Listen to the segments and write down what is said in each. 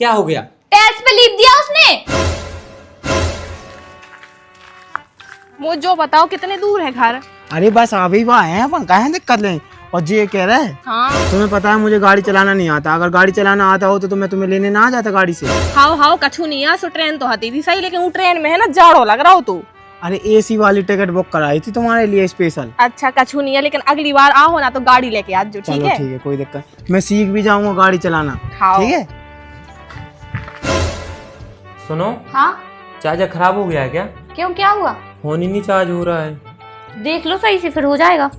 क्या हो गया? टैक्स पे लीव दिया उसने। मुझे जो बताओ कितने दूर है घर? अरे बस अभी आए हैं अपन, काहे दिक्कत नहीं। और जी ये कह रहा है हाँ तुम्हें पता है मुझे गाड़ी चलाना नहीं आता, अगर गाड़ी चलाना आता हो तो मैं तुम्हें लेने ना आ जाता गाड़ी से। हाउ कछु नहीं है। सो ट्रेन तो आती थी सही, लेकिन वो ट्रेन में है ना जाड़ो लग रहा हो तू। अरे एसी वाली टिकट बुक कराई थी तुम्हारे लिए स्पेशल। अच्छा कछु नहीं है, लेकिन अगली बार आओ ना तो गाड़ी लेके आ जाओ, ठीक चलो है? ठीक है, कोई दिक्कत। मैं सीख भी जाऊंगा गाड़ी चलाना, हाँ। ठीक है। सुनो, हाँ चार्जर खराब हो गया है क्या? क्यों, क्या हुआ? फोन ही नहीं चार्ज हो रहा है। देख लो सही से, फिर हो जाएगा।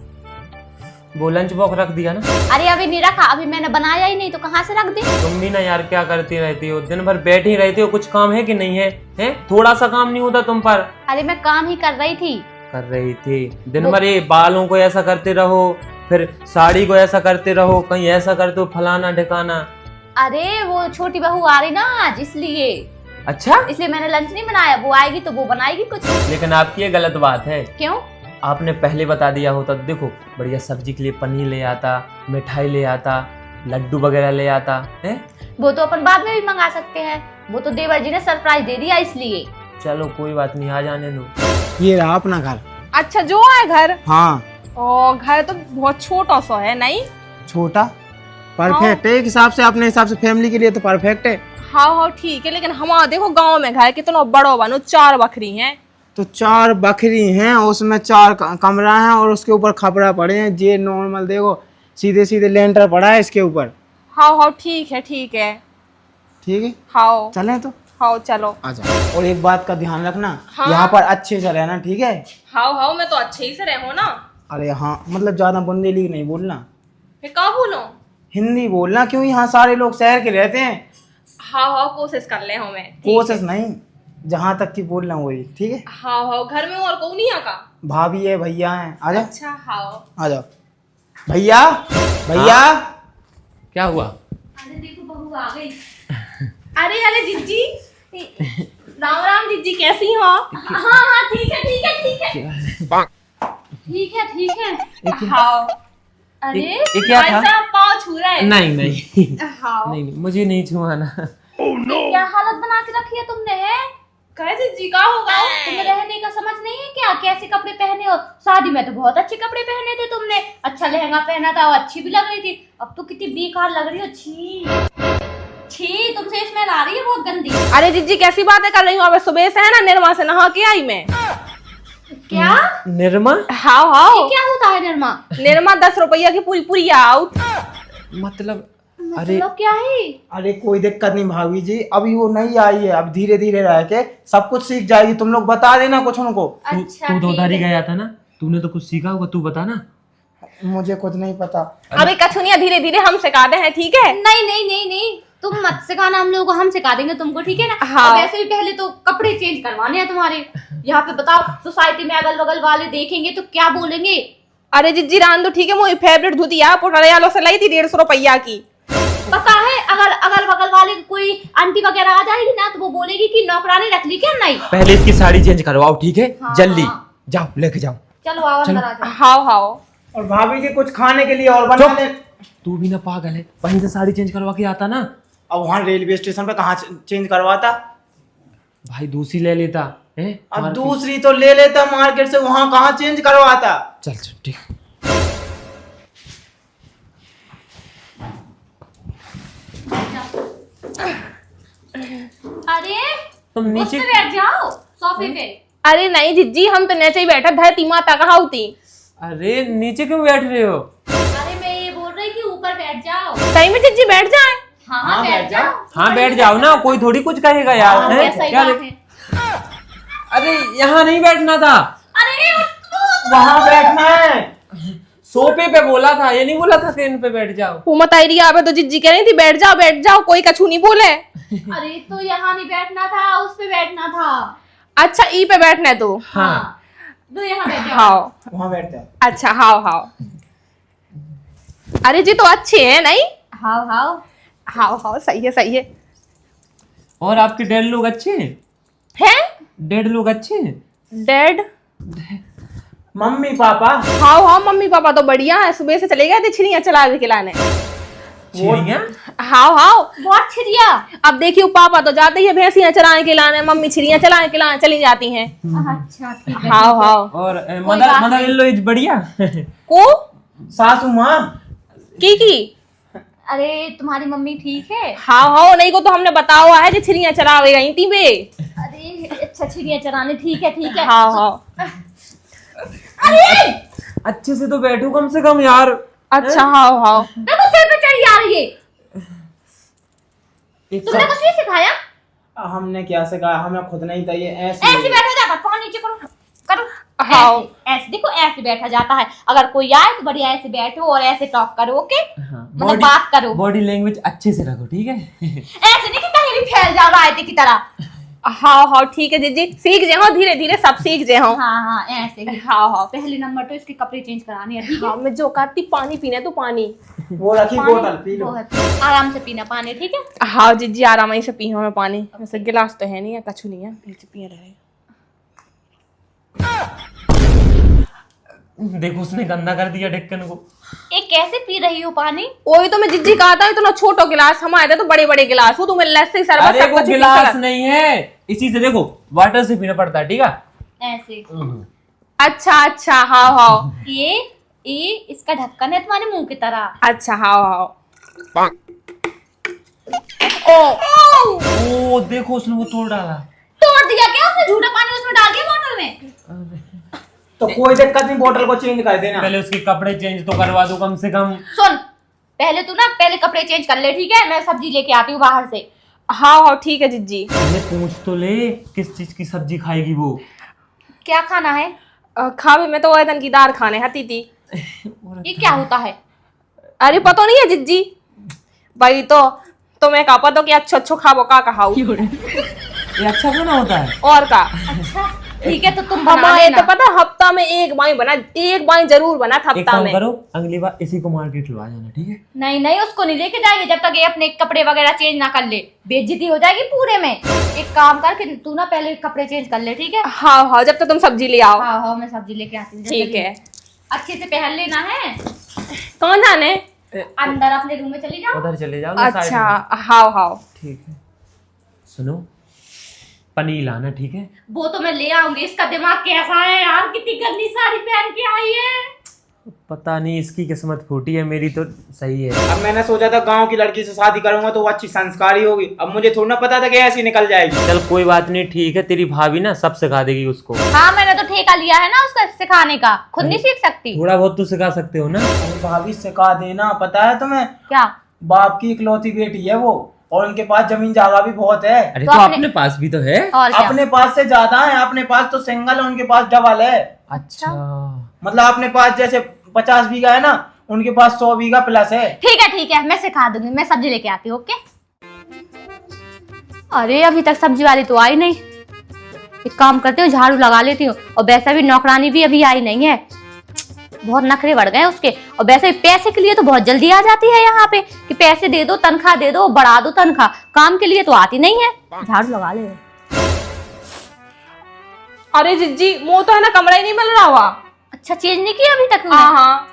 वो लंच बॉक्स रख दिया ना? अरे अभी नहीं रखा, अभी मैंने बनाया ही नहीं तो कहाँ से रख दे। तुम भी ना यार क्या करती रहती हो, दिन भर बैठी रहती हो, कुछ काम है कि नहीं है? हैं? थोड़ा सा काम नहीं होता तुम पर? अरे मैं काम ही कर रही थी। कर रही थी दिन भर, ये बालों को ऐसा करते रहो, फिर साड़ी को ऐसा करते रहो, कहीं ऐसा करते हो, फलाना ढिकाना। अरे वो छोटी बहू आ रही ना आज, अच्छा, इसलिए मैंने लंच नहीं बनाया। वो आएगी तो वो बनाएगी कुछ। लेकिन आपकी ये गलत बात है। क्यों? आपने पहले बता दिया होता तो देखो बढ़िया सब्जी के लिए पनीर ले आता, मिठाई ले आता, लड्डू वगैरह ले आता है। वो तो अपन बाद में भी मंगा सकते हैं, वो तो देवर जी ने सरप्राइज दे दिया इसलिए। चलो कोई बात नहीं, आ जाने दो। ये रहा अपना घर। अच्छा जो है घर? हाँ ओ घर तो बहुत छोटा सा है नहीं? छोटा परफेक्ट है, एक हिसाब से अपने हिसाब से फैमिली के लिए तो परफेक्ट है। हाँ ठीक है, लेकिन हमारा देखो गांव में घर कितना बड़ो बनो, 4 बकरी हैं। तो 4 बकरी हैं, उसमें 4 कमरा है और उसके ऊपर खपरा पड़े हैं। ये नॉर्मल देखो, सीधे सीधे लेंटर पड़ा है इसके ऊपर। हाँ ठीक है ठीक है। ठीक है, हाँ चलें तो हाँ चलो। आजा। और एक बात का ध्यान रखना, हाँ। यहाँ पर अच्छे से रहना, ठीक है? हाँ मैं तो अच्छे ही से रहो ना। अरे हाँ, मतलब ज्यादा बुंदेली नहीं बोलना, फिर कहाँ बोलो? हिंदी बोलना, क्यों यहाँ सारे लोग शहर के रहते हैं। हाँ कोशिश कर ले हमें। कोशिश नहीं, जहाँ तक की बोलना वही, ठीक है? हाँ घर में और कौन नहीं आका? भाभी है, भैया है, आजा। अच्छा हाँ। आ जाओ भैया। भैया क्या हुआ? अरे देखो बहू आ गई। अरे जिज्जी, राम राम जिज्जी, कैसी हो? हाँ ठीक है ठीक है ठीक है ठीक है ठीक है। हाँ। अरे ये क्या था? ऐसा पाँव छू रहा है। नहीं हाँ। नहीं, मुझे नहीं छुआना। क्या हालत बना के रखी है तुमने, है? कैसे जी का होगा? तुम्हें रहने का समझ नहीं है क्या? कैसे कपड़े पहने हो? शादी में तो बहुत अच्छे कपड़े पहने थे तुमने, अच्छा लहंगा पहना था और अच्छी भी लग रही थी। अब तो कितनी बेकार लग रही हो। छी छी, तुमसे स्मेल आ रही है बहुत गंदी। अरे जिज्जी कैसी बातें कर रही हूँ? अब सुबह से है ना निर्मा से नहा के आई मैं। क्या? निर्मा? हाँ ये क्या होता है निर्मा? निर्मा 10 रुपया की पूरी पूरी आउट। मतलब अरे मतलब क्या है? अरे कोई दिक्कत नहीं भाभी जी, अभी वो नहीं आई है, अब धीरे धीरे रह के सब कुछ सीख जाएगी। तुम लोग बता देना कुछ उनको। अच्छा तू तो ठीक उधर ही है। गया था ना, तूने तो कुछ सीखा होगा, तू बता ना। मुझे कुछ नहीं पता। अरे कछुनिया धीरे धीरे हम सिखाते हैं, ठीक है? नहीं नहीं नहीं नहीं, तुम मत सिखाना हम लोगों को, हम सिखा देंगे तुमको, ठीक है ना? हाँ। और वैसे भी पहले तो कपड़े चेंज करवाने हैं तुम्हारे। यहाँ पे बताओ, सोसाइटी में अगल बगल वाले देखेंगे तो क्या बोलेंगे? अरे जिज्जी रान दो, ठीक है? मेरी फेवरेट धुतिया पोटरियालो से लाई थी 150 रुपया की। पता है, अगर अगल बगल वाले कोई आंटी वगैरह आ जाएगी ना तो वो बोलेगी कि नौकरानी रख ली क्या? नहीं। पहले इसकी साड़ी चेंज करवाओ, ठीक है? हाँ, जल्दी हाँ। जाओ, लेके जाओ। चलो आओ अंदर आ जाओ। हाँ और भाभी जी कुछ खाने के लिए और बना चुप। ले। तू भी ना पागल है, वहीं से साड़ी चेंज करवा के आता ना। अब वहाँ रेलवे स्टेशन पे कहाँ चेंज करवाता? भाई दूसरी ले लेता है। अब दूसरी तो ले लेता मार्केट से, वहाँ कहाँ चेंज करवाता? चल ठीक। अरे तुम उस नीचे पे बैठ जाओ, सोफे पे। अरे नहीं जिज्जी, हम तो नीचे ही बैठा, धरती माता कहाँ होती? अरे नीचे क्यों बैठ रहे हो? अरे मैं ये बोल रही कि ऊपर बैठ जाओ। सही में जिज्जी बैठ जाए? हाँ बैठ जाओ। हाँ बैठ जाओ ना, कोई थोड़ी कुछ कहेगा यार। हाँ, हैं? सही क्या बात ले- है। अरे यहाँ नहीं बैठना था, अरे वहाँ बैठना है। सोफे पे बोला था, ये नहीं बोला था कि इन पे बैठ जाओ। वो मत आई रही तो जिज्जी कह रही थी बैठ जाओ, कोई कछु नहीं बोले। अरे तो यहाँ नहीं बैठना था, उस पे बैठना था। अच्छा ई पे बैठना है तो? हाँ तो यहाँ बैठ जाओ। हाँ वहाँ बैठता है। अच्छा हाँ। अरे जी तो अच्छे है नहीं? हाँ हाँ सही है। और आपके डैड लोग अच्छे हैं? हैं? डैड लोग अच्छे हैं? डैड? Mummy papa? हाँ मम्मी पापा तो बढ़िया है, सुबह से चले गए थे छिड़ियाँ चला के खिलाने। चिड़िया? हाओ हाओ। बहुत छिड़िया। अब देखियो पापा तो जाते ही भैंसियां चराने के लाने, मम्मी चिड़िया चलाने के लाने चली जाती हैं। अच्छा ठीक है। हाओ हाओ। और कोई मदर बात मदर नहीं। इन लो इज बढ़िया। को सासू माँ। की अरे तुम्हारी मम्मी ठीक है? हाओ हाओ, नहीं को तो हमने बताया हुआ है कि चिड़िया चरावे गई थी बे। अरे अच्छा छिड़िया चराने, ठीक है ठीक है। हाओ हाओ। अच्छे से तो बैठो कम से कम यार। अच्छा हाओ हाओ। देखो सिर पे चढ़ी आ रही है। एक तुमने साथ- कुछ नहीं सिखाया? हमने क्या सिखाया, हमें खुद नहीं था ये ऐसे ऐसे बैठा जाता, पाँव नीचे करो करो। हाँ। ऐसे ऐसे देखो, ऐसे बैठा जाता है। अगर कोई आए तो बढ़िया ऐसे बैठो और ऐसे टॉक करो, ओके? हाँ, मतलब बात करो। बॉडी लैंग्वेज अच्छे से रखो, ठीक है? ऐसे नहीं कि कहीं भी फैल जाओ रायते की तरह। हाओ हाओ ठीक है जीजी, सीख जे हो धीरे धीरे सब सीख जे हो। हाँ हाँ ऐसे ही। हाओ हाओ। पहले नंबर तो इसके कपड़े चेंज कराने हैं, ठीक है? हाँ मैं जो कहती पानी पीने तो पानी। वो रखी बोतल पी लो। बहुत आराम से पीना पानी, ठीक है? हाँ जीजी आराम ही से पी हूँ मैं पानी, वैसे गिलास तो है नहीं है, कछु नहीं है, पीछे पिए रहे। देखो उसने गंदा कर दिया ढक्कन को। ये कैसे पी रही हो पानी? वही तो मैं जिज्जी कहा था, इतना छोटो गिलास, हम आए थे तो बड़े बड़े गिलास, वो तुम्हें लस्सी शरबत अरे सब वो कुछ गिलास नहीं है, इसी से देखो वाटर से पीना पड़ता है, ठीक है? ऐसे। अच्छा अच्छा हाओ हाओ। ये इसका ढक्कन है तुम्हारे मुंह की तरह। अच्छा हाओ हाओ। ओ देखो उसने वो तोड़ डाला। तोड़ दिया क्या उसने? झूठा पानी उसमें डाल दिया बोतल में। तो कोई दिक्कत नहीं, बोतल को चेंज कर देना। पहले उसके कपड़े चेंज तो करवा दो कम से कम। सुन, पहले तू ना पहले कपड़े चेंज कर ले, ठीक है? मैं सब्जी लेके आती हूँ बाहर से। हाओ हाओ ठीक है जिज्जी। पहले पूछ तो ले किस चीज की सब्जी खाएगी वो। क्या खाना है? खावे में तो वैदन की दाल खाने हती थी। ये क्या होता है? अरे पता नहीं है जिज्जी, भाई तो तुम्हें कहा पता कि अच्छो अच्छो खाबो का खाऊ ये अच्छा खाना होता है। और का। अच्छा ठीक है, तो तुम बना हमारे लेना। तो पता हफ्ता में एक बाई जरूर बना था एक हफ्ता काम में। करो, अगली बार इसी को मार्केट लगा जाना, ठीक है? नहीं नहीं, उसको नहीं लेके जाएंगे जब तक ये अपने कपड़े वगैरह चेंज ना कर ले। बेइज्जती हो जाएगी पूरे में। एक काम कर, फिर तू ना पहले कपड़े चेंज कर ले, ठीक है? हाँ हाँ जब तक तुम सब्जी ले आओ। हाँ हाँ मैं सब्जी लेके आती हूँ। ठीक है। अच्छे से पहन लेना है। कौन जाने? अंदर अपने रूम में चली जाओ। उधर चले जाओ ना, साइड अच्छा में। हाओ हाओ। ठीक है। सुनो, पनीर लाना, ठीक है? वो तो मैं ले आऊंगी। इसका दिमाग कैसा है यार, कितनी गंदी साड़ी पहन के आई है। पता नहीं इसकी किस्मत फूटी है, मेरी तो सही है। अब मैंने सोचा था गांव की लड़की से शादी करूंगा तो वो अच्छी संस्कारी होगी, अब मुझे थोड़ा ना पता था कि ऐसी निकल जाएगी। चल कोई बात नहीं, ठीक है, तेरी भाभी ना सब सिखा देगी उसको। हाँ मैंने तो ठेका लिया है ना उसका सिखाने का, खुद नहीं सीख सकती। थोड़ा बहुत तो सिखा सकते हो ना। अरे भाभी सिखा देना, पता है तुम्हें क्या? बाप की इकलौती बेटी है वो, और उनके पास जमीन जागा भी बहुत है। अरे तो तो अपने- अपने पास भी तो है। और क्या? अपने पास से ज्यादा है, अपने पास तो सिंगल है, उनके पास डबल है। अच्छा मतलब अपने पास जैसे 50 बीघा है ना, उनके पास 100 बीघा प्लस है। ठीक है मैं सिखा दूंगी। मैं सब्जी लेके आती हूँ, ओके? अरे अभी तक सब्जी वाली तो आई नहीं। एक काम करती हूँ, झाड़ू लगा लेती हूँ। और वैसे भी नौकरानी भी अभी आई नहीं है। बहुत नखरे बढ़ गए उसके। और वैसे भी पैसे के लिए तो बहुत जल्दी आ जाती है यहाँ पे कि पैसे दे दो, तनख्वाह दे दो, बढ़ा दो तनख्वाह। काम के लिए तो आती नहीं है। झाड़ू लगा ले। अरे जिज्जी वो तो है ना, कमरा ही नहीं मिल रहा हुआ। अच्छा चेंज नहीं किया अभी तक तुमने? हाँ हाँ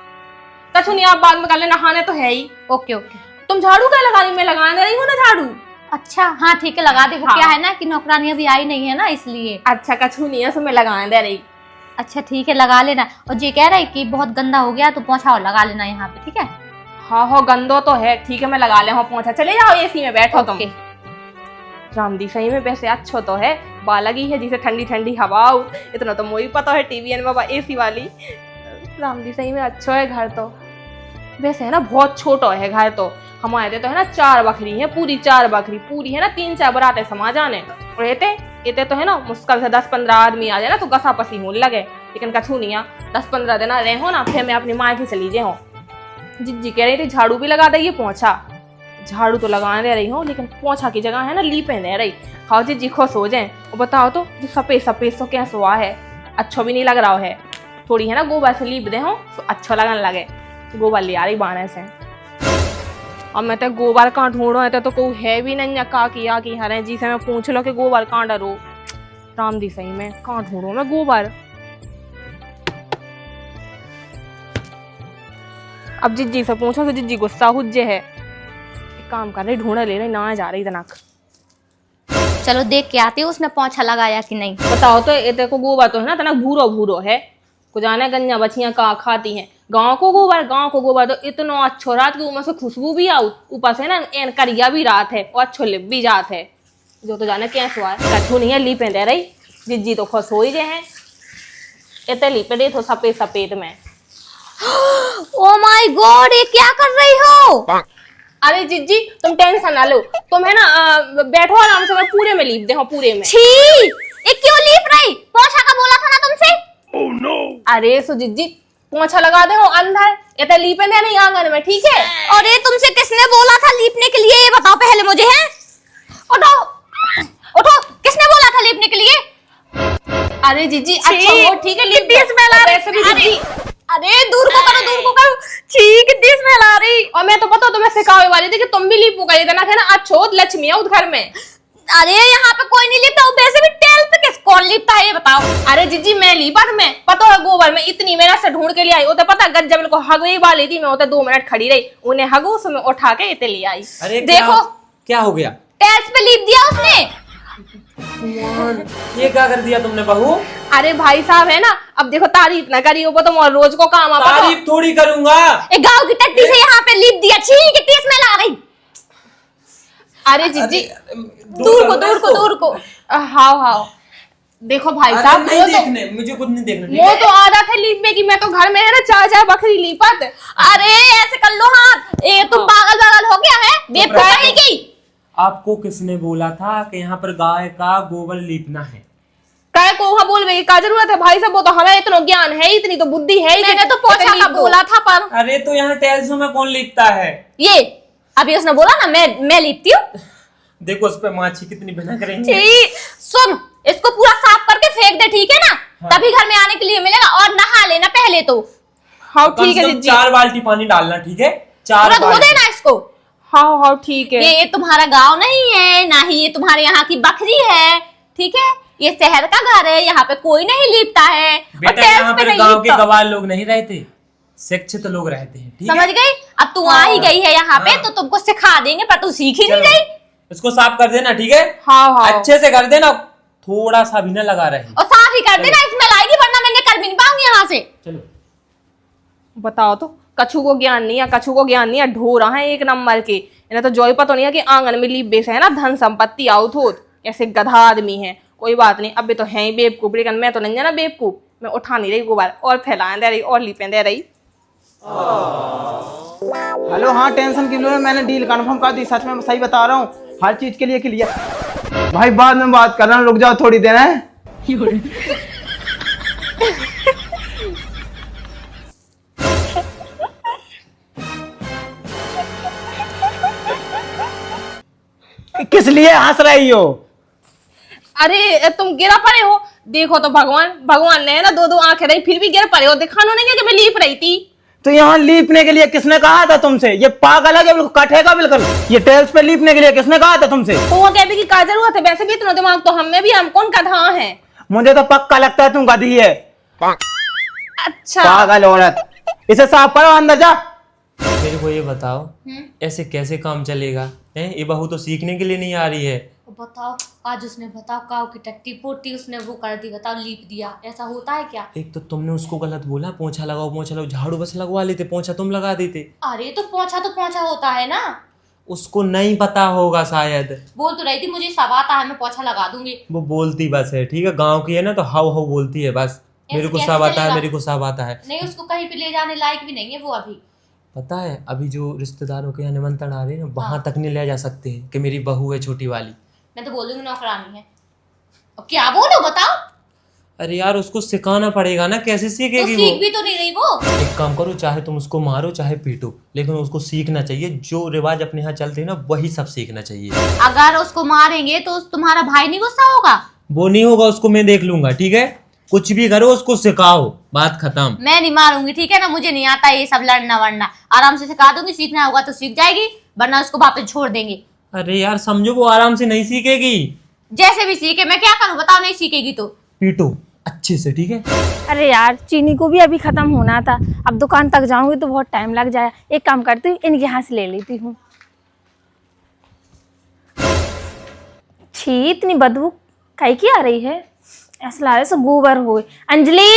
कछु नहीं, आप बाद में कर लेना, नहाने तो है ही। Okay okay. तुम झाड़ू क्या लगा रही, मैं लगाने रही हूँ ना झाड़ू। अच्छा हाँ ठीक है, लगा दे। वो हाँ। क्या है ना कि नौकरानी अभी आई नहीं है ना, इसलिए। अच्छा कछु नहीं है, सो मैं लगाने दे रही। अच्छा ठीक है, लगा लेना। और ये कह रहा है कि बहुत गंदा हो गया तो पोंछा और लगा लेना यहाँ पे, ठीक है? हाँ हाँ गंदो तो है, ठीक है मैं लगा ले हूँ पोंछा। चले जाओ एसी में बैठो तुम। ओके। रामदी सही में वैसे अच्छो तो है, बालगी है जिसे ठंडी ठंडी हवा आऊ, इतना तो मुझे पता है, टीवी एन बाबा एसी वाली। रामदी सही में अच्छो है घर तो। वैसे है ना बहुत छोटो है घर तो। हमारे तो है ना 4 बकरी है, पूरी 4 बकरी पूरी है ना, 3-4 बराते समा जाने। और एते तो है ना मुश्किल से 10-15 आदमी आ जाए ना तो गसा पसी होने लगे। लेकिन कछू नहीं आ, 10-15 दिन रहे हो ना, फिर मैं अपनी माँ की चली जाए हूँ। जिज्जी कह रही थी झाड़ू भी लगा देगी, पोंछा। झाड़ू तो लगाने दे रही हूँ, लेकिन पोंछा की जगह है ना लीपे दे रही। हाँ जिज्जी खुश हो जाए। और बताओ तो जो सफेद सफेद सो कैसे हुआ है, अच्छो भी नहीं लग रहा है। थोड़ी है ना गोबर से लीप दे हो तो अच्छा लगने लगे। गोबर ले आ रही बाणे से। अब मैं तो गोबर कहाँ ढूंढो, तो कोई है भी नहीं या का किया कि हरे जी से मैं पूछ लो कि गोबर कहाँ डरो। राम दी सही में कहाँ ढूंढो मैं गोबर। अब जिज्जी से पूछो तो जिज्जी गुस्सा हुज्जे है। काम कर रही, ढूंढे ले रही, ना जा रही तनक। चलो देख के आती हूँ उसने पोंछा लगाया कि नहीं। बताओ तो, ये तेरे को गोबर तो है ना तनक भूरो भूरो है, को जाने गंजा बछियां का खाती हैं। गाँव को गोबर तो इतना अच्छो रात की उमर से खुशबू भी आऊ, ऊपर से ना एन करिया भी रात है और अच्छो लिप भी जात है। जो तो जाने क्या स्वाद कछू नहीं है, लीपे दे रही जिज्जी तो खुश हो ही गए हैं, इतने लीपे दे तो सफेद सफेद में। ओ माय गॉड, ये क्या कर रही हो? अरे जिज्जी तुम टेंशन ना लो, तुम है ना बैठो आराम से, मैं पूरे में लीप दे हूँ, पूरे में। छी, ये क्यों लीप रही? पोंछा का बोला था ना तुमसे। अरे सो जिज्जी पोंछा लगा दे हो अंदर, इतने लीपे दे नहीं आंगन में, ठीक है? अरे तुमसे किसने बोला था लीपने के लिए, ये बताओ पहले मुझे। है उठो उठो, किसने बोला था लीपने के लिए? अरे जिज्जी अच्छा वो ठीक है, लीप अरे अरे दूर को करो, दूर को करो। छी, कितनी स्मेल आ रही। और मैं तो पता तुम्हें सिखावे वाली थी कि तुम भी लीपू का इतना है ना अच्छो लक्ष्मी है उस घर में। अरे यहाँ पे कोई नहीं लिपता, वैसे भी टेल पे किस कौन लिपता है ये बताओ। अरे जिज्जी मैं लीपा तुम्हें पता है, गोबर में इतनी मेहनत से ढूंढ के ले आई, उसे पता गज जब को हगवे वाली थी, मैं उसे 2 मिनट खड़ी रही, उन्हें हगू उसमें उठा के इतने ले आई। अरे देखो क्या हो गया? टेल्स पे लीप दिया उसने। ये क्या कर दिया तुमने बहू? अरे भाई साहब है ना, अब देखो तारीफ ना करी वो तुम, और रोज को काम आता तारीफ थोड़ी करूंगा। एक गांव की टट्टी से यहाँ पे लीप दिया। छी, कितनी स्मेल आ रही। अरे जिज्जी दूर को हाँ देखो भाई साहब, नहीं देखने, मुझे कुछ नहीं देखना। वो तो आदत है लीपने की, मैं तो घर में है ना चार बकरी लीपत। अरे ऐसे कर लो हाथ, ये तुम पागल हो गया है, बेवकूफ है की। आपको किसने बोला था कि यहाँ पर गाय का गोबर लीपना है? काय को वहाँ बोल गई, का जरूरत है भाई साहब, वो तो हमें इतना ज्ञान है, इतनी तो बुद्धि है ही। मैंने तो पोंछा का बोला था पर। अरे तो यहाँ टेल्सों में कौन लीपता है? ये अभी उसने बोला ना मैं लीपती हूँ। देखो उस पे माछी कितनी भनक रही है। सुन, इसको पूरा साफ करके फेंक दे, ठीक है ना? हाँ। तभी घर में आने के लिए मिलेगा, और नहा लेना पहले तो। हाँ ठीक है जिज्जी, 4 बाल्टी पानी डालना, ठीक है? 4 पूरा धो बाल्टी। देना इसको। हाँ ठीक है। ये तुम्हारा गांव नहीं है, ना ही ये तुम्हारे यहाँ की बकरी है, ठीक है? ये शहर का घर है, यहाँ पे कोई नहीं लीपता है। बेटा यहाँ पर गांव के गवार लोग नहीं रहते, शिक्षित लोग रहते हैं, ठीक है? समझ गई? अब तू आ ही गई है यहाँ पे, तो तुमको सिखा देंगे, पर तू सीख ही नहीं गई। इसको साफ कर देना, ठीक है? हाँ अच्छे से कर देना, थोड़ा सा भी ना लगा रहे। और साफ ही कर देना, इसमें लाएगी, वरना मैं कर भी नहीं पाऊंगी यहाँ से। चलो बताओ तो, कछू को ज्ञान नहीं है, ढोरा है एक नंबर के, इन्हें तो जोई पता नहीं है कि आंगन में लीप बेस है ना धन संपत्ति आउत होत, ऐसे गधा आदमी है। कोई बात नहीं, अभी तो है ही बेवकूफ, लेकिन मैं तो नहीं है ना बेवकूफ, मैं उठा नहीं रही गोबर, और फैलाने दे रही और लीपे दे रही। हेलो, हाँ टेंशन की लो, मैंने डील कंफर्म कर दी, सच में सही बता रहा हूँ, हर चीज के लिए क्लियर। भाई बाद में बात कर रहा हूँ, रुक जाओ थोड़ी देर है। किस लिए हंस रही हो? अरे तुम गिरा पड़े हो, देखो तो भगवान ने ना 2 आंखें रही, फिर भी गिर पड़े हो, दिखानो नहीं है कि मैं लीप रही थी। तो यहाँ लीपने के लिए किसने कहा था तुमसे? ये पागल है, बिल्कुल कटेगा बिल्कुल। ये टेल्स पे लीपने के लिए किसने कहा था तुमसे? तो वो कहती कि का जरूरत है, वैसे भी इतना दिमाग तो हम में भी, हम कौन गधा है? मुझे तो पक्का लगता है तुम गधी है। अच्छा पागल औरत, इसे साफ करो, अंदर जा। मेरे को ये बताओ, ऐसे कैसे काम चलेगा? ये बहू तो सीखने के लिए नहीं आ रही है। बताओ, आज उसने बताओ काव की टट्टी पोटी उसने वो कर दी, बताओ लीप दिया, ऐसा होता है क्या? एक तो तुमने उसको गलत बोला, पोंछा लगाओ, झाड़ू बस लगवा लेते, पोंछा तुम लगा देते। अरे तो पोंछा होता है ना। उसको नहीं पता होगा शायद। बोल तो रही थी मुझे सब आता है, मैं पोंछा लगा दूंगी। वो बोलती बस है, ठीक है? गांव की है ना, तो हाउ हाउ बोलती है बस, मेरे को सब आता है, मेरे को सब आता है। नहीं, उसको कहीं पे ले जाने लायक भी नहीं है वो अभी। पता है अभी जो रिश्तेदारों के यहाँ निमंत्रण आ रहे हैं ना, वहां तक नहीं ले जा सकते हैं कि मेरी बहू है छोटी वाली। मैं तो बोल दूंगी नौकरानी है। अब क्या बोलो बताओ? अरे यार उसको सिखाना पड़ेगा ना, कैसे तो सीखेगी सीख वो? भी तो नहीं रही वो। एक काम करो, चाहे तुम उसको मारो चाहे पीटो, लेकिन उसको सीखना चाहिए, जो रिवाज अपने यहाँ चलते हैं ना वही सब सीखना चाहिए। अगर उसको मारेंगे तो तुम्हारा भाई नहीं गुस्सा होगा? वो नहीं होगा, उसको मैं देख लूंगा, ठीक है? कुछ भी करो उसको सिखाओ, बात खत्म। मैं नहीं मारूंगी, ठीक है ना? मुझे नहीं आता ये सब लड़ना वड़ना, आराम से सिखा दूंगी, सीखना होगा तो सीख जाएगी, वरना उसको वापस छोड़ देंगे। अरे यार समझो, वो आराम से नहीं सीखेगी। जैसे भी सीखे, मैं क्या करूं बताओ? नहीं सीखेगी तो पीटो अच्छे से, ठीक है? अरे यार चीनी को भी अभी खत्म होना था, अब दुकान तक जाऊंगी तो बहुत टाइम लग जाए, एक काम करती हूँ इनके यहाँ से ले लेती हूँ। छी, इतनी बदबू काहे की आ रही है? ऐसा लग रहा है गोबर हो। अंजलि,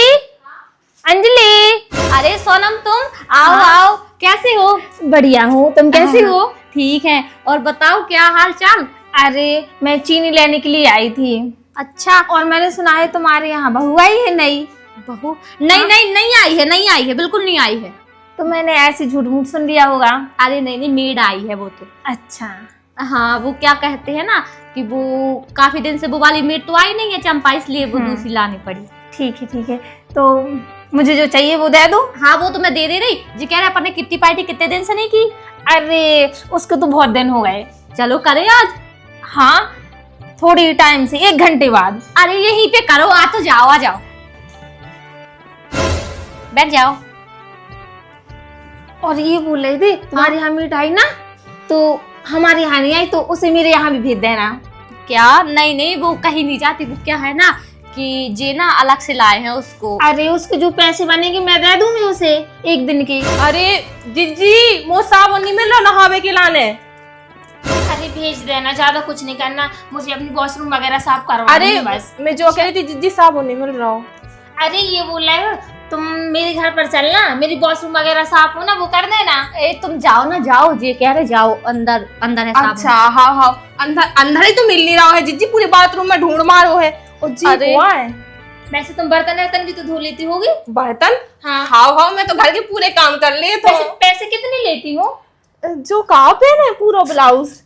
अंजलि। अरे सोनम तुम आओ आओ, कैसे हो? बढ़िया हूँ, तुम कैसी हो? ठीक है, और बताओ क्या हाल चाल? अरे मैं चीनी लेने के लिए आई थी। अच्छा, और मैंने सुना है तुम्हारे यहाँ बहू आई है नई। बहू? नहीं नहीं, नहीं आई है, नहीं आई है, बिल्कुल नहीं आई है। तो मैंने ऐसे झूठ मूठ सुन लिया होगा। अरे नहीं नहीं, मेड आई है वो तो। अच्छा। हाँ, वो क्या कहते हैं ना कि वो काफी दिन से वो वाली मेड तो आई नहीं है चंपा, इसलिए वो दूसरी लानी पड़ी। ठीक है ठीक है, तो मुझे जो चाहिए वो दे दो। हाँ, वो तो मैं दे रही। जी कह रहे अपन ने कितनी पार्टी कितने दिन से नहीं की। अरे उसको तो बहुत दिन हो गए। चलो करें आज। हाँ, थोड़ी टाइम से, 1 घंटे बाद। अरे यहीं पे करो, आ तो जाओ, आ जाओ, बैठ जाओ। और ये बोल रहे थे तुम्हारे यहाँ मीट आई ना, तो हमारे यहाँ नहीं आई तो उसे मेरे यहाँ भी भेज देना। क्या? नहीं नहीं, वो कहीं नहीं जाती। वो क्या है ना कि जे ना अलग से लाए हैं उसको। अरे उसके जो पैसे बनेंगे मैं दे दूंगी उसे 1 दिन के। अरे जिज्जी, मो साबुन नहीं मिल रहा नहावे के लाने। अरे भेज देना, ज्यादा कुछ नहीं करना, मुझे अपनी वॉशरूम वगैरह साफ करवाना अरे है बस। मैं जो कह रही थी जिज्जी, साबुन नहीं मिल रहा हो। अरे ये बोल रहे हो तुम मेरे घर पर चलना, मेरी वॉशरूम वगैरह साफ हो ना, वो कर देना। ए तुम जाओ ना, जाओ, जे कह रहे जाओ, अंदर अंदर है साबुन। अच्छा, हाँ हाँ, अंदर अंदर ही तो मिल नहीं रहा है जिज्जी, पूरे बाथरूम में ढूंढ मारो है। और जी अरे, हुआ है वैसे तुम बर्तन वर्तन भी तो धो लेती होगी। बर्तन? हाँ हाँ हाँ, मैं तो घर के पूरे काम कर लिए। तो पैसे कितने लेती हो? जो कहा पहने पूरा ब्लाउज।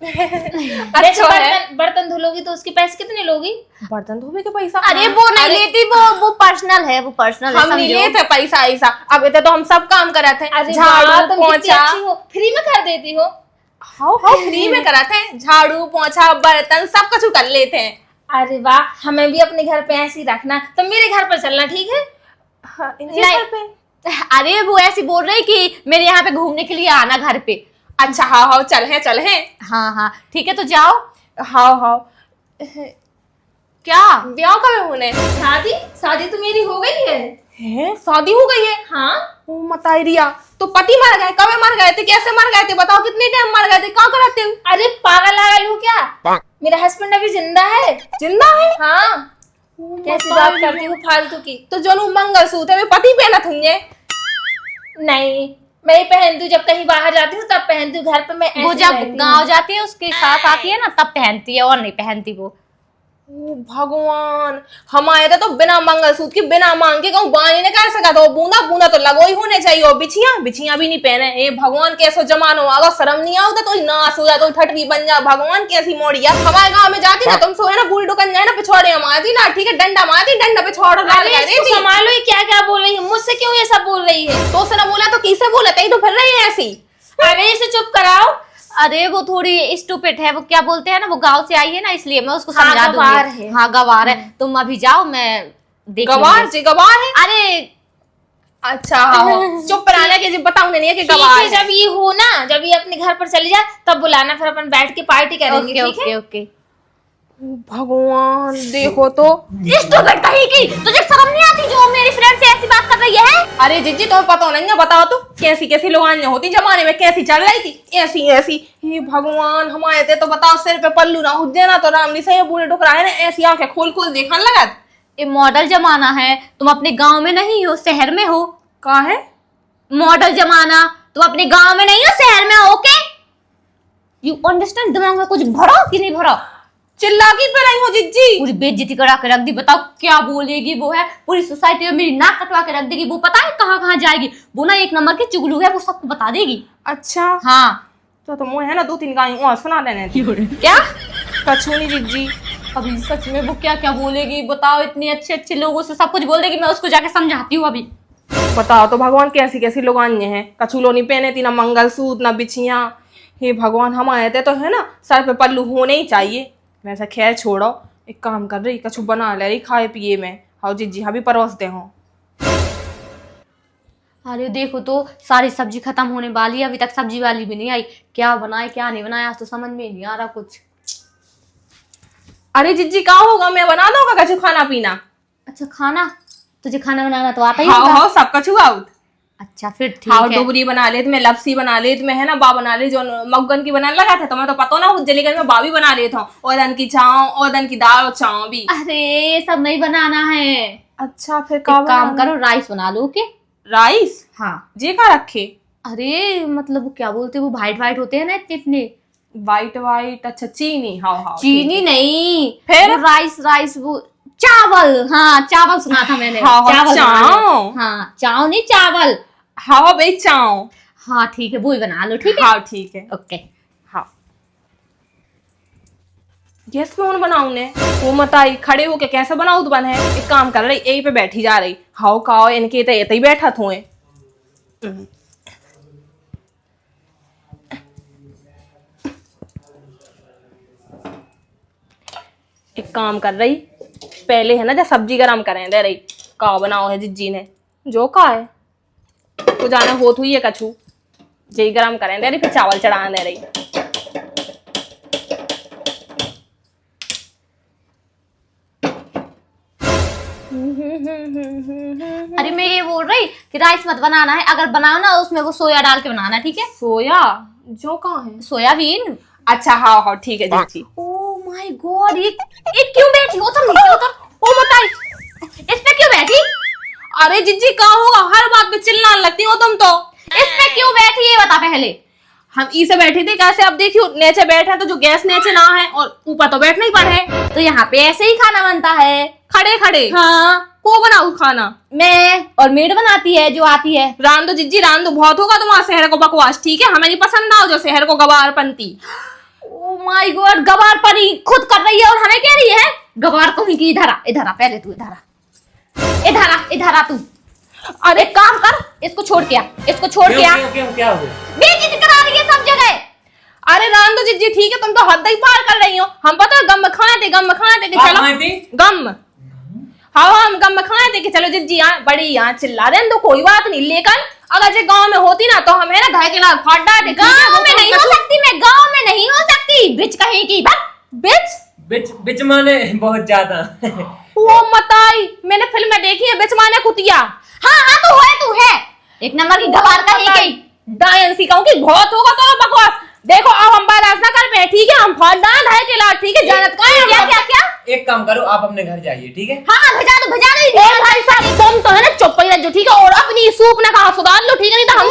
वैसे अच्छा है। बर्तन धुलोगी तो उसके पैसे कितने लोगी? बर्तन धोने के पैसा? अरे वो नहीं लेती, वो पर्सनल है, वो पर्सनल है, हम नहीं समझो। लेते पैसा ऐसा। अब इतने तो हम सब काम करा थे, अरे झाड़ू तुम कितनी पोंछा। अच्छी हो, फ्री में कर देती हो। हाँ हाँ, फ्री में करा थे, झाड़ू पोंछा बर्तन सब कुछ कर लेते हैं। अरे वाह, हमें भी अपने घर पे ऐसे ही रखना। तुम मेरे घर पर चलना, ठीक है? हाँ, इनके नहीं। घर पे? अरे वो ऐसी बोल रही कि मेरे यहाँ पे घूमने के लिए आना घर पे। अच्छा, हाँ हाँ, चल है। हाँ हाँ ठीक है, तो जाओ। हाँ हाँ। क्या? ब्याह कब होने? शादी तो मेरी हो गई है। हैं, शादी हो गई है? हाँ। ओ मताई रिया, तो पति मर गए? कब मर गए थे? कैसे मर गए थे? बताओ, कितने टाइम मर गए थे? क्या कराते हो? अरे पागल आगल हो क्या? मेरा हस्बैंड अभी जिंदा है। जिंदा है? हाँ। कैसी बात करती हो फालतू की? तो जो मंगलसूत्र है पति पहना थी? नहीं, मैं ही पहनती हूँ, जब कहीं बाहर जाती हूँ तब पहनती हूँ, घर पे मैं ऐसे वो ही जब रहती हूँ। गांव जाती है उसके साथ आती है ना, तब पहनती है, और नहीं पहनती वो। ओ भगवान, हमारे तो बिना मंगलसूत्र के, बिना मांग के कहूँ बानी ने कर सका, तो बूंदा बूंदा तो लगो ही होने चाहिए। और बिछिया भी नहीं पहने। ए भगवान, कैसो जमानो आगा, शर्म नहीं आओ तो नाश हो जाए, तो ठटरी बन जा। भगवान कैसी मोड़िया। हमारे गाँव में जाती ना तुम, सो है ना पूरी दुकान जाए ना, पिछवाड़े मारती ना, ठीक है, डंडा मारती, डंडा पे छोड़ संभालो, ये क्या क्या बोल रही है? मुझसे क्यों ये सब बोल रही है? तो उसने बोला तो किसे बोला? तई तो फिर रही है ऐसी। अरे इसे चुप कराओ। अरे वो थोड़ी स्टूपिड है, वो क्या बोलते हैं ना, वो गांव से आई है ना, इसलिए मैं उसको हाँ, समझा गवार दूंगी। है। हाँ गवार है। तुम अभी जाओ, मैं देख गवार लूंगी। जी, गवार है? अरे अच्छा हाँ, चुप रहना कि बताऊं नहीं है कि ठीक गवार है, है। जब ये हो ना, जब ये अपने घर पर चली जाए तब बुलाना, फिर अपन बैठ के पार्टी करेंगे, ओके ठीक है? Okay okay. भगवान, देखो तो। स्टूपिड कहीं की, तुझे शर्म नहीं आती जो मेरी फ्रेंड से ऐसी बात कर रही है? अरे जिज्जी, तुम्हें पता नहीं है? बताओ तो, कैसी कैसी लोगानियां होती जमाने में, कैसी चल रही थी? ऐसी ऐसी। हे भगवान, हमारे थे तो बताओ, सिर पे पल्लू ना हुज्जे ना, तो रामली से बूढ़े टुकड़ा है ना, ऐसी आंखें खोल खोल देखने लगा। ये मॉडल जमाना है, तुम अपने गांव में नहीं हो, शहर में हो। का है मॉडल जमाना, तुम अपने गांव में नहीं हो, शहर में हो। Okay, you understand? दिमाग में कुछ भरो कि नहीं भरो? चिल्ला की पे रही हो जिज्जी? पूरी बेइज्जती करा के रख दी। बताओ क्या बोलेगी वो है, पूरी सोसाइटी में मेरी नाक कटवा के रख देगी। वो पता है कहाँ कहाँ जाएगी, वो ना 1 नंबर की चुगलू है, वो सबको बता देगी। अच्छा, हाँ तो मुझे है ना 2-3 गाय और सुना देने थी। क्या? कछू नहीं जिज्जी। अभी सच में वो क्या क्या बोलेगी बताओ, इतने अच्छे अच्छे लोगों से सब कुछ बोल देगी। मैं उसको जाके समझाती हूँ अभी। बताओ तो भगवान, कैसी कैसी लोगान्य हैं। कछूलो नहीं पहने थी, ना मंगलसूत्र, ना बिछिया। हे भगवान, हमारे थे तो है ना सर पे पल्लू होने ही चाहिए। वैसे खैर छोड़ो, एक काम कर रही, कछु बना ले रही खाए पिए में। हाँ जिज्जी, हाँ भी परोसते हो। अरे देखो तो, सारी सब्जी खत्म होने वाली है, अभी तक सब्जी वाली भी नहीं आई। क्या बनाए क्या नहीं बनाए, आज तो समझ में नहीं आ रहा कुछ। अरे जिज्जी, क्या होगा, मैं बना दूंगा कछु खाना पीना। अच्छा खाना, तुझे खाना बनाना तो आता ही हाँ होगा। हाँ, सब कछु आउट। अच्छा फिर ठीक हाँ है। डुबरी बना लेत मैं, लपसी बना लेत मैं, है ना, बा बना ले जो मगन की बनाने लगा था तो मैं तो पता ना जलीगढ़ में बा भी बना लेता हूँ, और दन की चाव और दन की दाल और चाव भी। अरे सब नहीं बनाना है, अच्छा फिर एक काम करो राइस बना लो। ओके राइस, हाँ। जे का रखे? अरे मतलब वो क्या बोलते हैं, वो वाइट वाइट होते हैं ना इतने इतने। वाइट वाइट, अच्छा चीनी, हाँ हाँ चीनी नहीं, फिर? वो राइस वो चावल, हाँ चावल सुना था मैंने। हाँ, हाँ, चावल बना लो। चाव। हाँ चाव नहीं चावल। हाँ भाई चाव। हाँ ठीक है वो ही बना लो। ठीक है हाँ ठीक है। ओके। हाँ गैस पे कौन बनाऊ ने वो मत आई खड़े होके कैसे बनाऊ तो बन है। एक काम कर रही यही पे बैठी जा रही, हाउ काओ इनके तो ही बैठा थोए। एक काम कर रही पहले है ना जब सब्जी गरम करें दे रही, का बनाओ है जिज्जी ने जो का है तो जाना होत हुई है कछू जी गरम करें दे रही, फिर चावल चढ़ा दे रही। अरे मैं ये बोल रही कि राइस मत बनाना है, अगर बनाओ ना उसमें वो सोया डाल के बनाना। ठीक है सोया जो कहाँ है? सोयाबीन। अच्छा हाँ हाँ ठीक है जी। ओह माय गॉड, ये क्यों बैठी हो तुम नीचे उतर। ओ बताई इस पे क्यों बैठी? अरे जिज्जी कहाँ होगा, हर बात पे चिल्लाने लगती हो तुम तो। इसमें क्यों बैठी ये बता पहले। हम इसे बैठे थे कैसे, अब देखियो नीचे बैठे तो जो गैस नीचे ना है और ऊपर तो बैठना ही पड़े, तो यहाँ पे ऐसे ही खाना बनता है खड़े खड़े। हाँ को बनाऊ खाना? मैं, और मेड बनाती है जो आती है। रान दो जिज्जी रान दो, बहुत होगा तुम्हारा शहर को बकवास, ठीक है हमें नहीं पसंद ना हो जो शहर को गवार पंती। ओ माय गॉड, गवार परी खुद कर रही है और हमें कह रही है गवार को ही की। इधर आ पहले तू, इधर आ तू। अरे काम कर, इसको छोड़ के आ, इसको छोड़ के आ। क्यों क्या हो गया? बेइज्जती करा रही है सब जगह। अरे रान दो जिज्जी ठीक है, तुम तो हद ही पार कर रही हो। हम पता है गम खाने थे कि चलो गम, हाँ हम गम खाने थे कि चलो जिज्जी यहाँ बड़ी यहाँ चिल्ला रहे तो कोई बात नहीं, लेकिन अगर जो गांव में होती ना तो हम है ना घर के लाल फाट डालते। गांव में नहीं हो सकती, मैं गांव में नहीं हो सकती, बिच कहीं की बिच बिच माने बहुत ज्यादा। वो मताई मैंने फिल्म में देखी है बिच माने कुतिया। हाँ तू है एक नंबर की गवार कहीं की। डायन सी कहूँ कि बहुत होगा तो बकवास। देखो अब हम बात ना कर पे, ठीक है हम फाट डाल है के लाल, ठीक है जानत का है क्या। एक काम करो आप अपने घर जाइए, ठीक है? हाँ भजा नहीं भाई साहब तुम तो है ना चुप ही रह जो, ठीक है, और अपनी सूप ना कहा सुधार लो, ठीक है, नहीं तो हम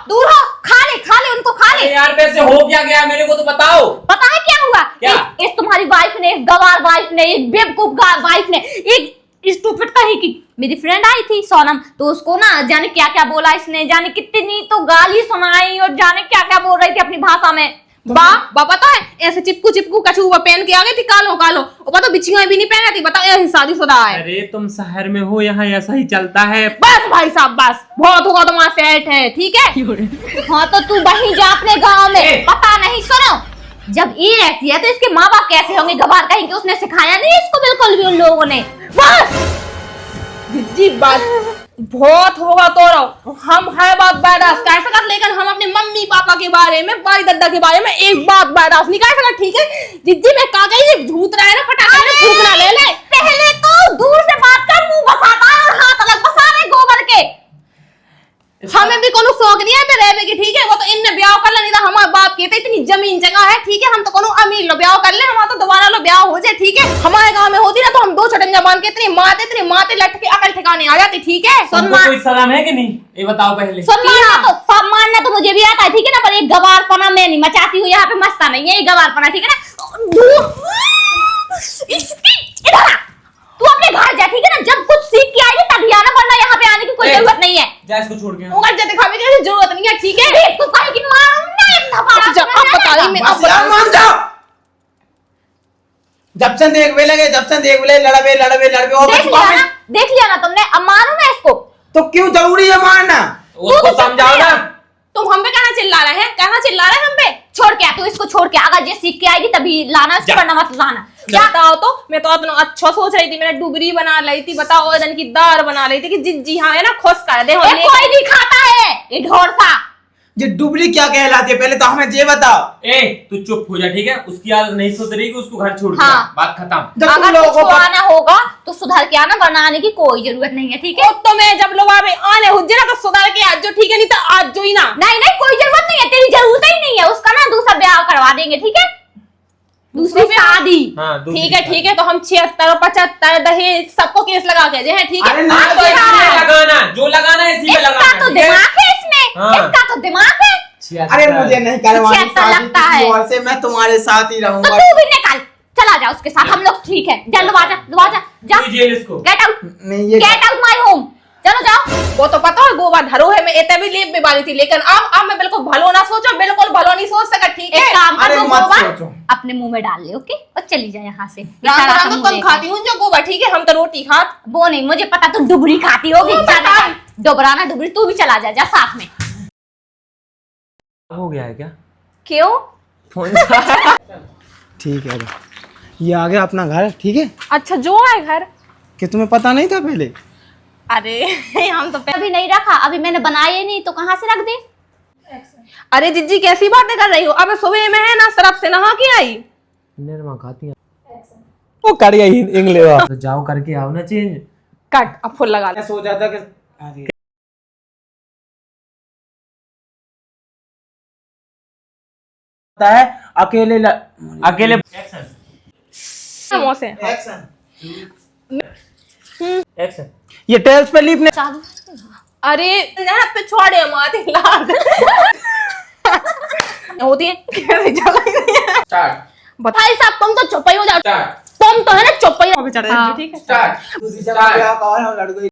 दूर हो, खा ले उनको, खा ले। अरे यार वैसे हो क्या गया मेरे को तो बताओ। पता है क्या हुआ? क्या? इस तुम्हारी वाइफ ने, इस गवार वाइफ ने, एक बेवकूफ वाइफ ने, एक स्टूपिड कहीं की मेरी फ्रेंड आई थी सोनम, तो उसको ना जाने क्या क्या बोला इसने, जाने कितनी तो गाली सुनाई और जाने क्या क्या बोल रही थी अपनी भाषा में। बा पता है ऐसे चिपकू कछुआ पहन के आ गई थी कालो और पता बिछिया भी नहीं पहना थी, बताओ ऐसी शादीशुदा है। अरे तुम शहर में हो, यहाँ ऐसा ही चलता है। बस भाई साहब बस, बहुत होगा तुम्हारा सेट है, ठीक है। हाँ तो तू वहीं जा अपने गाँव में। पता नहीं, सुनो जब ये ऐसी है तो इसके माँ बाप कैसे होंगे गवार कहीं के, उसने सिखाया नहीं इसको बिल्कुल भी उन लोगों ने। बस जी बात बहुत होगा तो हम है बात बर्दाश्त कैसे कर, लेकिन हम अपने मम्मी पापा के बारे में, बाई दादा के बारे में एक बात बर्दाश्त नहीं कर सकता, ठीक है जिज्जी मैं कहा गई झूठ रहा है ना फटाके फूकना ले पहले तो दूर से बात कर, मुंह बसाता है और हाथ अलग बसा रहे गोबर के। हमें भी कोनो शौक नहीं है पे रहने की, ठीक है, वो तो इनने ब्याह कर ले, नहीं तो हमारे बाप के इतनी जमीन जगह है, ठीक है, हम तो कोनो अमीर लो ब्याह कर ले, हमारा तो दोबारा लो ब्याह हो जाए, ठीक है। हमारे गांव में होती ना तो हम 2 छटंजा बांध के इतनी माते लट के अकल ठिकाने आ जाती, ठीक है। तुमको कोई शर्म है कि नहीं, ये बताओ पहले। मानना तो मुझे भी आता है, ठीक है ना, पर एक गवारपना मैं नहीं मचाती हूँ यहाँ पे, मस्ता नहीं है ये गवारपना, ठीक है ना। इधर तू अपने घर जा, ठीक है ना, जब कुछ सीख के आएगी तभी आना, वरना यहाँ पे आने की कोई जरूरत नहीं है। जा इसको छोड़ के। उंगल जा दिखावे की जरूरत नहीं है, ठीक है। तू कहीं की आप बताइए मैं बस यार मान जाओ। जब से देख वे लगे लड़बे और देख लिया ना तुमने, अब मानो ना इसको। तो क्यों जरूरी है मारना? उसको समझाओ ना। तुम हम पे कहना चिल्ला रहे हैं, हम पे छोड़ के आ, तू इसको छोड़ के, अगर ये सीख के आएगी तभी लाना, इसको वरना मत लाना। बताओ तो मैं तो अपना अच्छा सोच रही थी, मैंने डुबरी बना ली थी, बताओ और की दाल बना ली थी कि जिज्जी हाँ है ना खुश कर दे। कोई नहीं खाता है ये ढोर सा। ये डुबरी क्या कहलाती है, पहले तो हमें ये बताओ। ए तू चुप हो जा, ठीक है? उसकी आदत नहीं सुधरेगी, उसको घर छोड़ के हाँ। आ। बात खत्म। जब तुम अगर लोगों कुछ को आना होगा तो सुधार के आना, वरना आने की कोई जरूरत नहीं है, ठीक है? तो मैं जब लोग आने हुज्जे ना तो सुधार के आज जो, ठीक है? नहीं तो आज जो ही ना। नहीं नहीं, कोई जरूरत नहीं है, तेरी जरूरत ही नहीं है। उसका ना दूसरा ब्याह करवा देंगे, ठीक है? दूसरी शादी। हाँ, दूसरी ठीक है शादी। ठीक है, तो हम 76, 75 दहेज सबको केस लगा के जे हैं, ठीक है? अरे हाँ, नहीं, तो इसमें लगाना, जो लगाना है इसी में इसका लगाना, तो ठीक है? दिमाग है इसमें, हाँ। इसका तो दिमाग है। अरे मुझे नहीं करवानी अच्छा शादी लगता किसी है। और से, मैं तुम्हारे साथ ही तो रहूंगा। तू भी निकल, चला जा उसके साथ, हम लोग ठीक है। जा लुआ जा, तू जेल इसको। गेट आउट, नहीं ये गेट आउट माय होम, चलो जाओ। वो तो पता है गोवा धरो है, मैं इतने भी लेप में बाली थी, लेकिन अब मैं बिल्कुल भलो ना सोचो, बिल्कुल भलो नहीं सोच सका, ठीक एक है? काम कर, अरे वो मत गोबर सोचो। अपने मुंह में डाल ले, ओके? और चली जा यहाँ से। राम सारा राम तो मुंह कम देख। खाती हूँ जो गोवा, ठीक है? हम तो रोटी खात। वो नहीं, मुझे पता तू डुबरी खाती होगी। वो जा, बता। जा, डुबराना डुबरी, तू भी चला जा, जा साथ में। हो गया है क्या? क्यों? फोन ठीक है, ये आ गया अपना घर, ठीक है? अच्छा जो है घर। कि तुम्हें पता नहीं था पहले? अरे हम तो अभी नहीं रखा, अभी मैंने बनाया नहीं तो कहाँ से रख दे? अरे जिज्जी कैसी बातें कर रही हो? अब सुबह में है ना सरफ से नहा के आई। निर्मा खाती है वो कर गई इंग्लिश। तो जाओ करके आओ ना चेंज। कट, अब फुल लगा ले। मैं सोचा था कि है अकेले अकेले मौसे एक्शन। एक्शन। ये टेल्स पे लीप ने चालू। अरे नहर पे छोड़े माते लाद होती है कैसे जगह स्टार्ट। भाई साहब तुम तो चुप ही हो जाओ, स्टार्ट। तुम तो है ना चुप ही रहो, चढ़ हाँ। ठीक है। स्टार्ट। दूसरी जगह पे आकर हम लड़ गए।